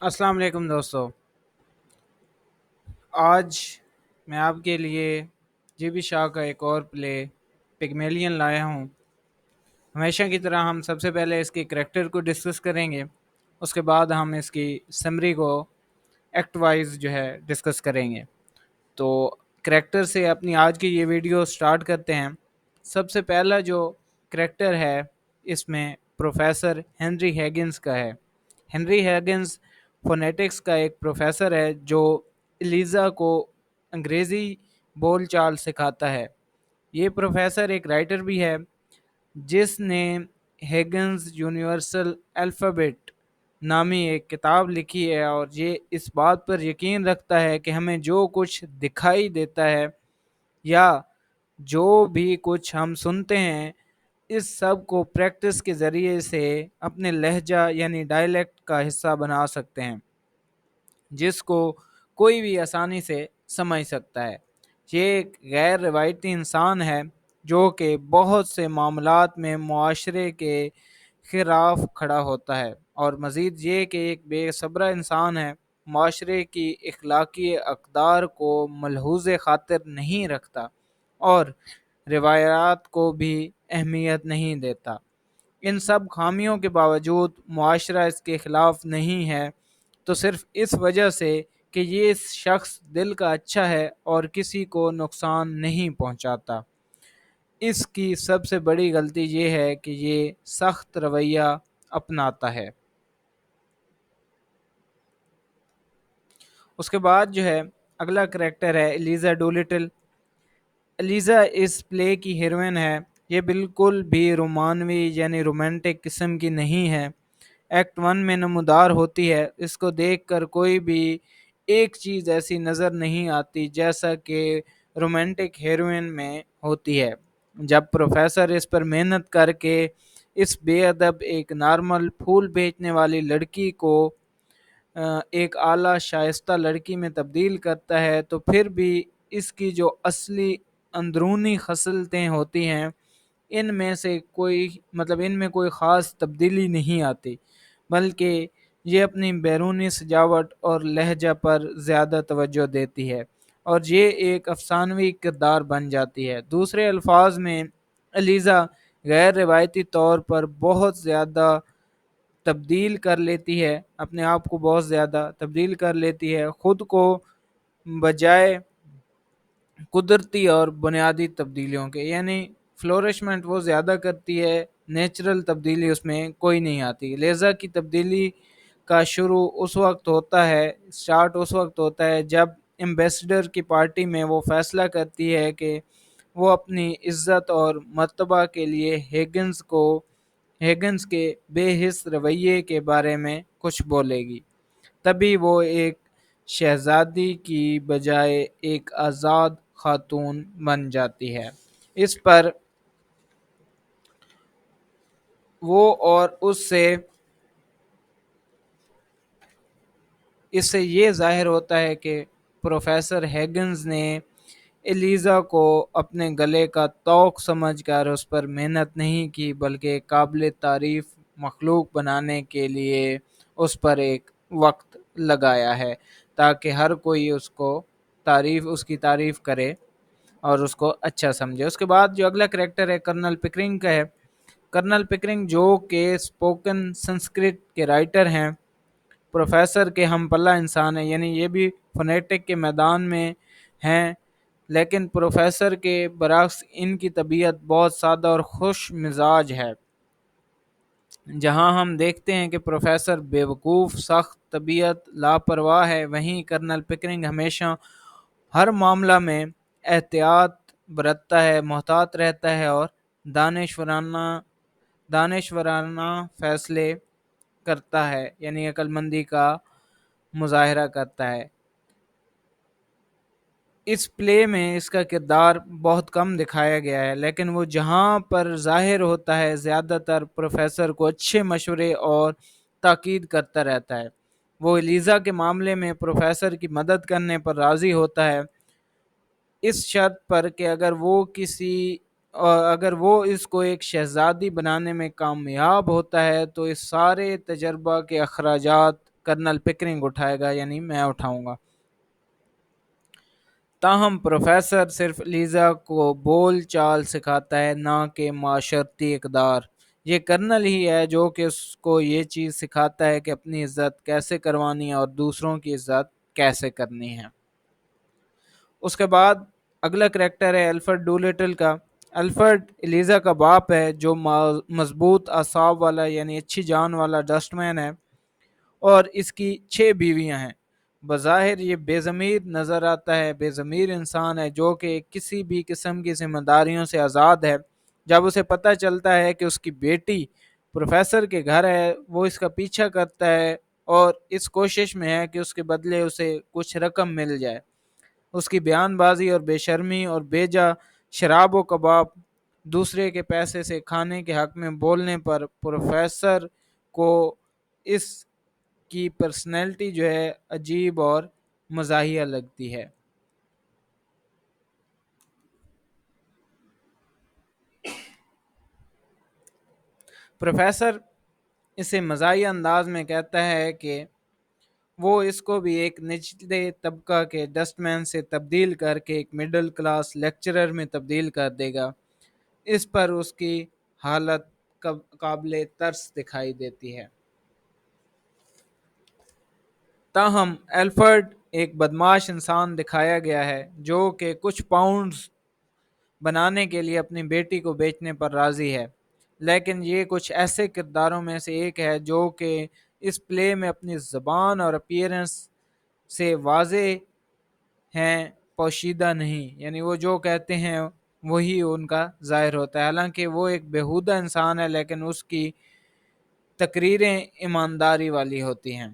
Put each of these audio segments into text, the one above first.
अस्सलाम वालेकुम दोस्तों। आज मैं आपके लिए जीबी शाह का एक और प्ले पिगमेलियन लाया हूँ। हमेशा की तरह हम सबसे पहले इसके करैक्टर को डिस्कस करेंगे, उसके बाद हम इसकी समरी को एक्ट वाइज जो है डिस्कस करेंगे। तो करैक्टर से अपनी आज की ये वीडियो स्टार्ट करते हैं। सबसे पहला जो करैक्टर है इसमें प्रोफेसर हेनरी हैगिंस का है। हेनरी हैगिंस फोनेटिक्स का एक प्रोफेसर है जो एलिज़ा को अंग्रेज़ी बोलचाल सिखाता है। ये प्रोफेसर एक राइटर भी है जिसने हैगिंस यूनिवर्सल अल्फ़ाबेट नामी एक किताब लिखी है, और ये इस बात पर यकीन रखता है कि हमें जो कुछ दिखाई देता है या जो भी कुछ हम सुनते हैं, इस सब को प्रैक्टिस के ज़रिए से अपने लहजा यानी डायलेक्ट का हिस्सा बना सकते हैं, जिसको कोई भी आसानी से समझ सकता है। ये एक गैर रवायती इंसान है जो कि बहुत से मामलात में मुआशरे के खिलाफ खड़ा होता है, और मज़ीद ये कि एक बेसब्रा इंसान है, मुआशरे की इखलाकी अक़दार को मलहूज़ ख़ातिर नहीं रखता और रिवायात को भी अहमियत नहीं देता। इन सब खामियों के बावजूद मुआशरा इसके ख़िलाफ़ नहीं है, तो सिर्फ़ इस वजह से कि ये शख्स दिल का अच्छा है और किसी को नुकसान नहीं पहुंचाता। इसकी सबसे बड़ी गलती ये है कि ये सख्त रवैया अपनाता है। उसके बाद जो है अगला करैक्टर है एलिज़ा डोलिटल। एलिज़ा इस प्ले की हीरोइन है। ये बिल्कुल भी रोमानवी यानी रोमांटिक किस्म की नहीं है। एक्ट वन में नमूदार होती है। इसको देखकर कोई भी एक चीज़ ऐसी नज़र नहीं आती जैसा कि रोमांटिक हीरोइन में होती है। जब प्रोफेसर इस पर मेहनत करके इस बेअदब एक नॉर्मल फूल बेचने वाली लड़की को एक आला शाइस्ता लड़की में तब्दील करता है, तो फिर भी इसकी जो असली अंदरूनी खसलतें होती हैं, इनमें से कोई इनमें कोई ख़ास तब्दीली नहीं आती, बल्कि ये अपनी बैरूनी सजावट और लहजा पर ज़्यादा तवज्जो देती है और ये एक अफसानवी किरदार बन जाती है। दूसरे अल्फाज में एलिज़ा गैर रिवायती तौर पर बहुत ज़्यादा तब्दील कर लेती है, अपने आप को बहुत ज़्यादा तब्दील कर लेती है, ख़ुद को बजाय कुदरती और बुनियादी तब्दीलियों के, यानी फ्लोरिशमेंट वो ज़्यादा करती है, नेचुरल तब्दीली उसमें कोई नहीं आती। लेज़ा की तब्दीली का शुरू उस वक्त होता है, स्टार्ट उस वक्त होता है जब एम्बेसडर की पार्टी में वो फ़ैसला करती है कि वो अपनी इज़्ज़त और मर्तबा के लिए हिगिंस के बेहिस रवैये के बारे में कुछ बोलेगी। तभी वो एक शहज़ादी की बजाय एक आज़ाद खातून बन जाती है। इस पर वो और उससे इससे ये ज़ाहिर होता है कि प्रोफेसर हैगिंस ने एलिज़ा को अपने गले का तोक समझकर उस पर मेहनत नहीं की, बल्कि काबिल तारीफ़ मखलूक बनाने के लिए उस पर एक वक्त लगाया है, ताकि हर कोई उसकी तारीफ़ करे और उसको अच्छा समझे। उसके बाद जो अगला करैक्टर है कर्नल पिकरिंग का है। कर्नल पिकरिंग जो कि स्पोकन संस्कृत के राइटर हैं, प्रोफेसर के हम पल्ला इंसान है, यानी ये भी फोनेटिक के मैदान में हैं, लेकिन प्रोफेसर के बरक्स इनकी तबीयत बहुत सादा और खुश मिजाज है। जहां हम देखते हैं कि प्रोफेसर बेवकूफ़, सख्त तबीयत, लापरवाह है, वहीं कर्नल पिकरिंग हमेशा हर मामला में एहतियात बरतता है, मोहतात रहता है और दानिशवराना दानिशवराना फैसले करता है, यानी अक्लमंदी का मुजाहरा करता है। इस प्ले में इसका किरदार बहुत कम दिखाया गया है, लेकिन वो जहाँ पर ज़ाहिर होता है ज़्यादातर प्रोफेसर को अच्छे मशवरे और ताकीद करता रहता है। वो एलिज़ा के मामले में प्रोफेसर की मदद करने पर राज़ी होता है, इस शर्त पर कि अगर वो इसको एक शहज़ादी बनाने में कामयाब होता है, तो इस सारे तजर्बा के अखराजात کرنل پکرنگ اٹھائے گا یعنی میں اٹھاؤں گا۔ تاہم پروفیسر صرف لیزا کو بول چال سکھاتا ہے، نہ کہ معاشرتی اقدار۔ یہ کرنل ہی ہے جو کہ اس کو یہ چیز سکھاتا ہے کہ اپنی عزت کیسے کروانی ہے اور دوسروں کی عزت کیسے کرنی ہے۔ اس کے بعد اگلا کریکٹر ہے الفرڈ ڈولٹل کا۔ الفرڈ ایلیزا کا باپ ہے جو مضبوط اعصاب والا یعنی اچھی جان والا ڈسٹ مین ہے، اور اس کی 6 بیویاں ہیں۔ بظاہر یہ بے ضمیر نظر آتا ہے، بے ضمیر انسان ہے جو کہ کسی بھی قسم کی ذمہ داریوں سے آزاد ہے۔ جب اسے پتہ چلتا ہے کہ اس کی بیٹی پروفیسر کے گھر ہے، وہ اس کا پیچھا کرتا ہے اور اس کوشش میں ہے کہ اس کے بدلے اسے کچھ رقم مل جائے۔ اس کی بیان بازی اور بے شرمی اور بیجا شراب و کباب دوسرے کے پیسے سے کھانے کے حق میں بولنے پر پروفیسر کو اس کی پرسنالٹی جو ہے عجیب اور مزاحیہ لگتی ہے۔ پروفیسر اسے مزاحیہ انداز میں کہتا ہے کہ وہ اس کو بھی ایک نچلے طبقہ کے ڈسٹ مین سے تبدیل کر کے ایک مڈل کلاس لیکچرر میں تبدیل کر دے گا۔ اس پر اس کی حالت قابل ترس دکھائی دیتی ہے۔ تاہم الفرڈ ایک بدماش انسان دکھایا گیا ہے جو کہ کچھ پاؤنڈز بنانے کے لیے اپنی بیٹی کو بیچنے پر راضی ہے، لیکن یہ کچھ ایسے کرداروں میں سے ایک ہے جو کہ اس پلے میں اپنی زبان اور اپیرنس سے واضح ہیں، پوشیدہ نہیں، یعنی وہ جو کہتے ہیں وہی ان کا ظاہر ہوتا ہے۔ حالانکہ وہ ایک بیہودہ انسان ہے لیکن اس کی تقریریں ایمانداری والی ہوتی ہیں۔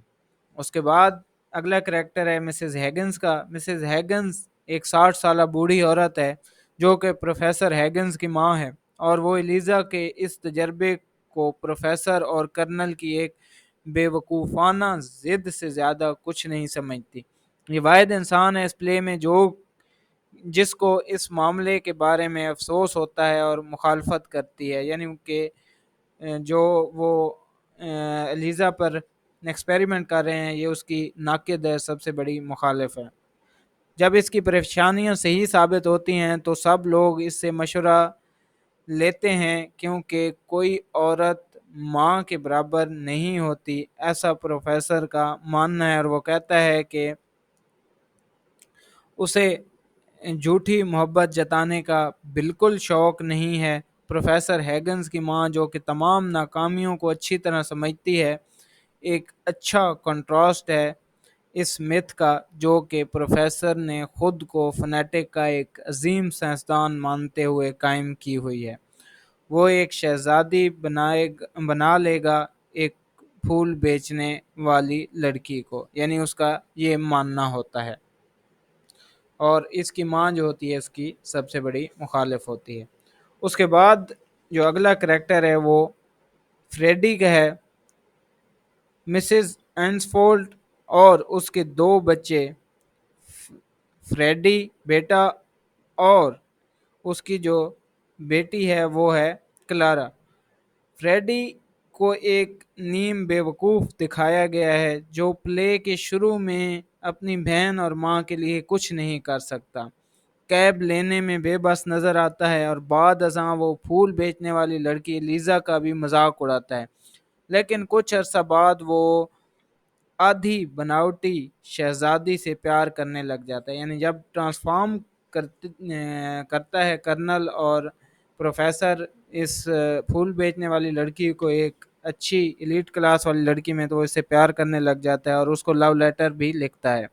اس کے بعد اگلا کریکٹر ہے مسز ہیگنز کا۔ مسز ہیگنز ایک 60 سالہ بوڑھی عورت ہے جو کہ پروفیسر ہیگنز کی ماں ہے، اور وہ ایلیزا کے اس تجربے کو پروفیسر اور کرنل کی ایک بے وقوفانہ ضد سے زیادہ کچھ نہیں سمجھتی۔ یہ واحد انسان ہے اس پلے میں جس کو اس معاملے کے بارے میں افسوس ہوتا ہے اور مخالفت کرتی ہے، یعنی کہ جو وہ ایلیزا پر ایکسپیریمنٹ کر رہے ہیں یہ اس کی ناقد ہے، سب سے بڑی مخالف ہے۔ جب اس کی پریشانیاں صحیح ثابت ہوتی ہیں تو سب لوگ اس سے مشورہ لیتے ہیں، کیونکہ کوئی عورت ماں کے برابر نہیں ہوتی، ایسا پروفیسر کا ماننا ہے، اور وہ کہتا ہے کہ اسے جھوٹی محبت جتانے کا بالکل شوق نہیں ہے۔ پروفیسر ہیگنز کی ماں جو کہ تمام ناکامیوں کو اچھی طرح سمجھتی ہے، ایک اچھا کنٹراسٹ ہے اس میتھ کا جو کہ پروفیسر نے خود کو فنیٹک کا ایک عظیم سائنسدان مانتے ہوئے قائم کی ہوئی ہے۔ وہ ایک شہزادی بنا لے گا ایک پھول بیچنے والی لڑکی کو، یعنی اس کا یہ ماننا ہوتا ہے، اور اس کی ماں جو ہوتی ہے اس کی سب سے بڑی مخالف ہوتی ہے۔ اس کے بعد جو اگلا کریکٹر ہے وہ فریڈی کا ہے۔ مسز اینسفولڈ اور اس کے 2 بچے، فریڈی بیٹا اور اس کی جو بیٹی ہے وہ ہے کلارا۔ فریڈی کو ایک نیم بے وقوف دکھایا گیا ہے جو پلے کے شروع میں اپنی بہن اور ماں کے لیے کچھ نہیں کر سکتا، کیب لینے میں بے بس نظر آتا ہے، اور بعد ازاں وہ پھول بیچنے والی لڑکی لیزا کا بھی مذاق اڑاتا ہے، لیکن کچھ عرصہ بعد وہ آدھی بناوٹی شہزادی سے پیار کرنے لگ جاتا ہے۔ یعنی جب ٹرانسفارم کرتا ہے کرنل اور پروفیسر اس پھول بیچنے والی لڑکی کو ایک اچھی ایلیٹ کلاس والی لڑکی میں، تو وہ اس سے پیار کرنے لگ جاتا ہے اور اس کو لو لیٹر بھی لکھتا ہے،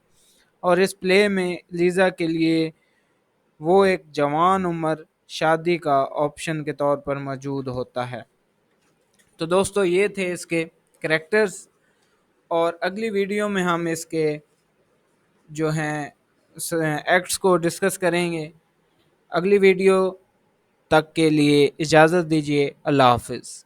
اور اس پلے میں لیزا کے لیے وہ ایک جوان عمر شادی کا آپشن کے طور پر موجود ہوتا ہے۔ تو دوستو یہ تھے اس کے کریکٹرز، اور اگلی ویڈیو میں ہم اس کے جو ہیں ایکٹس کو ڈسکس کریں گے۔ اگلی ویڈیو تک کے لیے اجازت دیجیے، اللہ حافظ۔